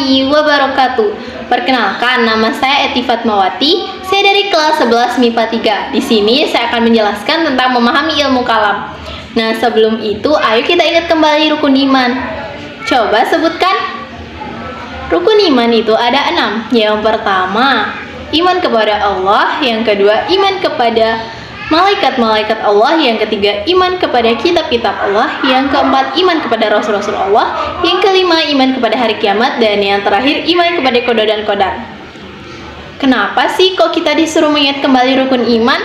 warahmatullahi wabarakatuh. Perkenalkan, nama saya Eti Fatmawati. Saya dari kelas 11 MIPA 3. Di sini saya akan menjelaskan tentang memahami ilmu kalam. Nah, sebelum itu, ayo kita ingat kembali rukun iman. Coba sebutkan. Rukun iman itu ada 6. Yang pertama, iman kepada Allah. Yang kedua, iman kepada malaikat-malaikat Allah. Yang ketiga, iman kepada kitab-kitab Allah. Yang keempat, iman kepada rasul-rasul Allah. Yang kelima, iman kepada hari kiamat. Dan yang terakhir, iman kepada qada dan qadar. Kenapa sih kok kita disuruh mengingat kembali rukun iman?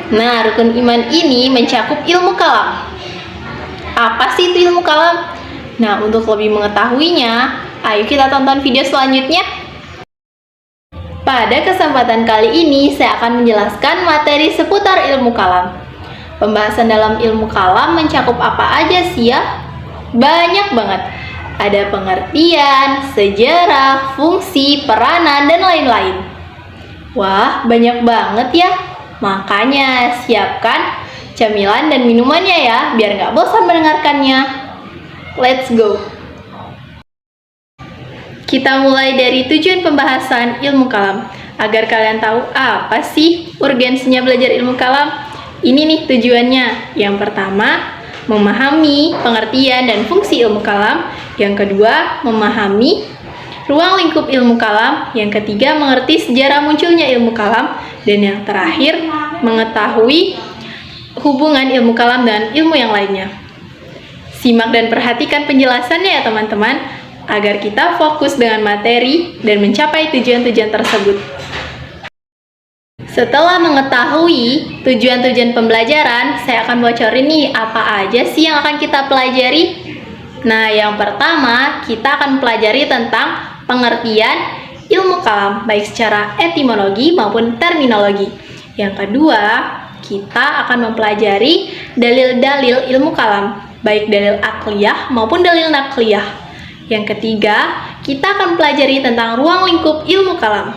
Nah, rukun iman ini mencakup ilmu kalam. Apa sih itu ilmu kalam? Nah, untuk lebih mengetahuinya, ayo kita tonton video selanjutnya. Pada kesempatan kali ini, saya akan menjelaskan materi seputar ilmu kalam. Pembahasan dalam ilmu kalam mencakup apa aja sih ya? Banyak banget. Ada pengertian, sejarah, fungsi, peranan, dan lain-lain. Wah, banyak banget ya. Makanya, siapkan camilan dan minumannya ya, biar nggak bosan mendengarkannya. Let's go! Kita mulai dari tujuan pembahasan ilmu kalam. Agar kalian tahu apa sih urgensinya belajar ilmu kalam? Ini nih tujuannya. Yang pertama, memahami pengertian dan fungsi ilmu kalam. Yang kedua, memahami ruang lingkup ilmu kalam. Yang ketiga, mengerti sejarah munculnya ilmu kalam. Dan yang terakhir, mengetahui hubungan ilmu kalam dengan ilmu yang lainnya. Simak dan perhatikan penjelasannya ya teman-teman, agar kita fokus dengan materi dan mencapai tujuan-tujuan tersebut. Setelah mengetahui tujuan-tujuan pembelajaran, saya akan bocorin nih apa aja sih yang akan kita pelajari. Nah, yang pertama, kita akan pelajari tentang pengertian ilmu kalam, baik secara etimologi maupun terminologi. Yang kedua, kita akan mempelajari dalil-dalil ilmu kalam, baik dalil akliyah maupun dalil nakliyah. Yang ketiga, kita akan pelajari tentang ruang lingkup ilmu kalam.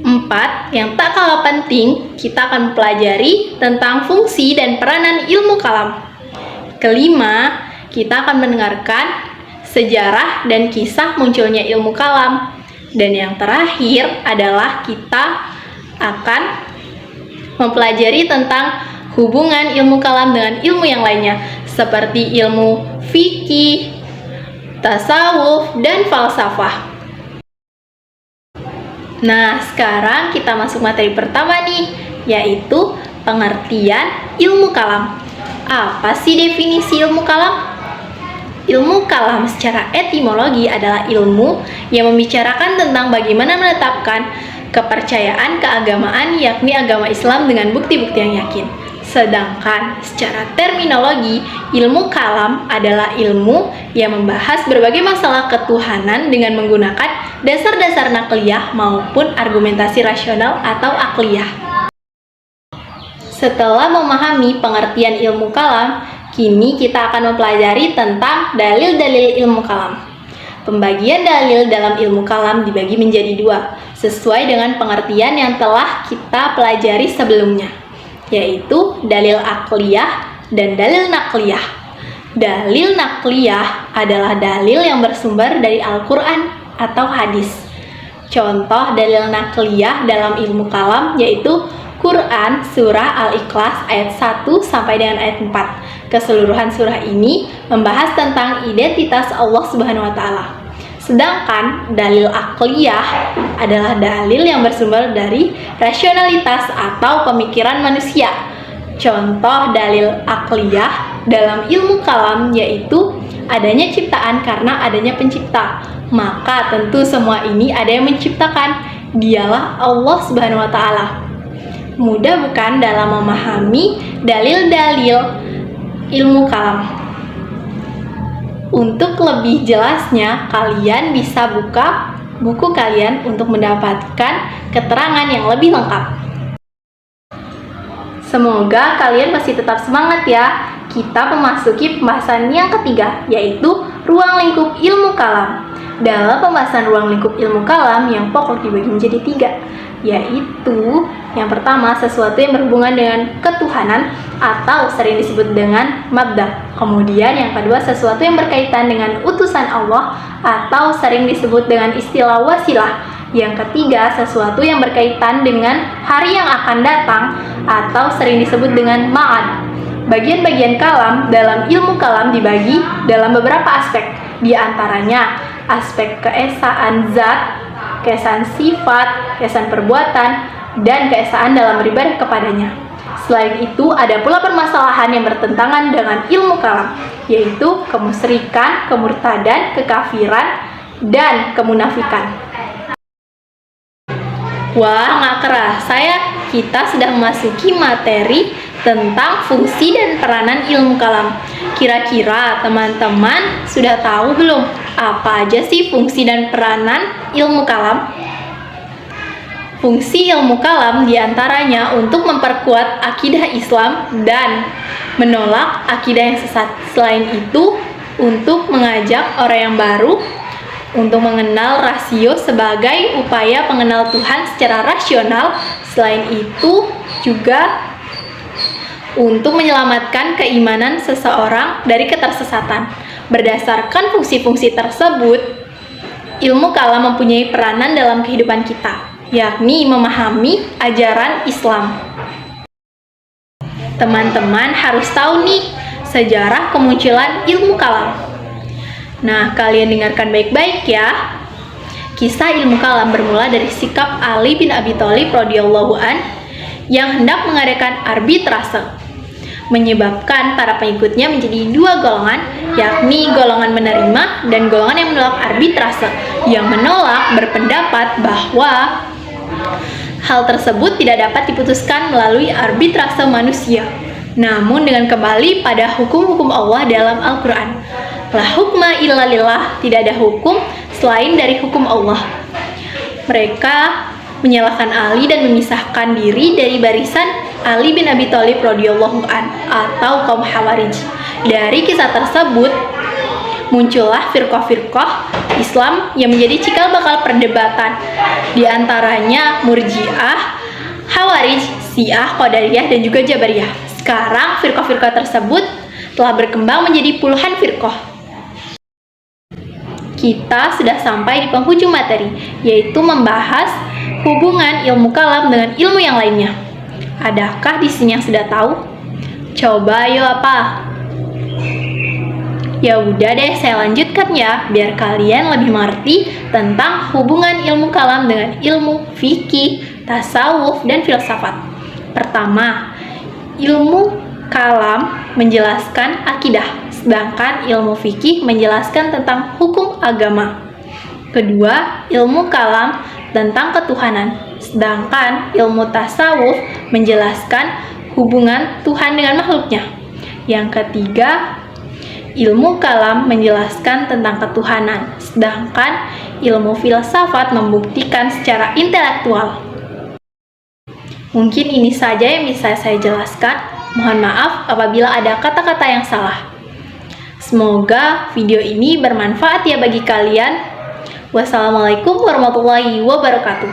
4. Yang tak kalah penting, kita akan pelajari tentang fungsi dan peranan ilmu kalam. Kelima, kita akan mendengarkan sejarah dan kisah munculnya ilmu kalam. Dan yang terakhir adalah kita akan mempelajari tentang hubungan ilmu kalam dengan ilmu yang lainnya, seperti ilmu fikih, tasawuf, dan falsafah. Nah, sekarang kita masuk materi pertama nih, yaitu pengertian ilmu kalam. Apa sih definisi ilmu kalam? Ilmu kalam secara etimologi adalah ilmu yang membicarakan tentang bagaimana menetapkan kepercayaan keagamaan, yakni agama Islam dengan bukti-bukti yang yakin. Sedangkan secara terminologi, ilmu kalam adalah ilmu yang membahas berbagai masalah ketuhanan dengan menggunakan dasar-dasar nakliyah maupun argumentasi rasional atau akliyah. Setelah memahami pengertian ilmu kalam, kini kita akan mempelajari tentang dalil-dalil ilmu kalam. Pembagian dalil dalam ilmu kalam dibagi menjadi 2, sesuai dengan pengertian yang telah kita pelajari sebelumnya, yaitu dalil akliyah dan dalil nakliyah. Dalil nakliyah adalah dalil yang bersumber dari Al-Quran atau hadis. Contoh dalil nakliyah dalam ilmu kalam yaitu Quran surah Al-Ikhlas ayat 1 sampai dengan ayat 4. Keseluruhan surah ini membahas tentang identitas Allah Subhanahu wa taala. Sedangkan dalil akliyah adalah dalil yang bersumber dari rasionalitas atau pemikiran manusia. Contoh dalil akliyah dalam ilmu kalam yaitu adanya ciptaan karena adanya pencipta. Maka tentu semua ini ada yang menciptakan, dialah Allah Subhanahu wa taala. Mudah bukan dalam memahami dalil-dalil ilmu kalam? Untuk lebih jelasnya, kalian bisa buka buku kalian untuk mendapatkan keterangan yang lebih lengkap. Semoga kalian masih tetap semangat ya. Kita memasuki pembahasan yang ketiga, yaitu ruang lingkup ilmu kalam. Dalam pembahasan ruang lingkup ilmu kalam yang pokok dibagi menjadi 3. yaitu yang pertama sesuatu yang berhubungan dengan ketuhanan atau sering disebut dengan mabda. Kemudian yang kedua sesuatu yang berkaitan dengan utusan Allah atau sering disebut dengan istilah wasilah. Yang ketiga sesuatu yang berkaitan dengan hari yang akan datang atau sering disebut dengan ma'ad. Bagian-bagian kalam dalam ilmu kalam dibagi dalam beberapa aspek, di antaranya aspek keesaan zat, keesaan sifat, keesaan perbuatan, dan keesaan dalam beribadah kepadanya. Selain itu, ada pula permasalahan yang bertentangan dengan ilmu kalam, yaitu kemusyrikan, kemurtadan, kekafiran, dan kemunafikan. Wah, nggak kerasa ya, kita sudah memasuki materi tentang fungsi dan peranan ilmu kalam. Kira-kira teman-teman sudah tahu belum apa aja sih fungsi dan peranan ilmu kalam? Fungsi ilmu kalam diantaranya untuk memperkuat akidah Islam dan menolak akidah yang sesat. Selain itu, untuk mengajak orang yang baru untuk mengenal rasio sebagai upaya pengenal Tuhan secara rasional. Selain itu juga untuk menyelamatkan keimanan seseorang dari ketersesatan. Berdasarkan fungsi-fungsi tersebut, ilmu kalam mempunyai peranan dalam kehidupan kita, yakni memahami ajaran Islam. Teman-teman harus tahu nih sejarah kemunculan ilmu kalam. Nah, kalian dengarkan baik-baik ya. Kisah ilmu kalam bermula dari sikap Ali bin Abi Thalib radhiyallahu an yang hendak mengadakan arbitrase, menyebabkan para pengikutnya menjadi dua golongan, yakni golongan menerima dan golongan yang menolak arbitrase. Yang menolak berpendapat bahwa hal tersebut tidak dapat diputuskan melalui arbitrase manusia, namun dengan kembali pada hukum-hukum Allah dalam Al-Quran. La hukma illa lillah, tidak ada hukum selain dari hukum Allah. Mereka menyalahkan Ali dan memisahkan diri dari barisan Ali bin Abi Thalib radhiyallahu an atau kaum Khawarij. Dari kisah tersebut muncullah firqah-firqah Islam yang menjadi cikal bakal perdebatan, di antaranya Murji'ah, Khawarij, Syiah, Qadariyah, dan juga Jabariyah. Sekarang firqah-firqah tersebut telah berkembang menjadi puluhan firqah. Kita sudah sampai di penghujung materi, yaitu membahas hubungan ilmu kalam dengan ilmu yang lainnya. Adakah di sini yang sudah tahu? Coba ayo apa? Ya udah deh, saya lanjutkan ya, biar kalian lebih mengerti tentang hubungan ilmu kalam dengan ilmu fikih, tasawuf, dan filsafat. Pertama, ilmu kalam menjelaskan akidah, sedangkan ilmu fikih menjelaskan tentang hukum agama. Kedua, ilmu kalam tentang ketuhanan, sedangkan ilmu tasawuf menjelaskan hubungan Tuhan dengan makhluknya. Yang ketiga, ilmu kalam menjelaskan tentang ketuhanan, sedangkan ilmu filsafat membuktikan secara intelektual. Mungkin ini saja yang bisa saya jelaskan. Mohon maaf apabila ada kata-kata yang salah. Semoga video ini bermanfaat ya bagi kalian. Wassalamualaikum warahmatullahi wabarakatuh.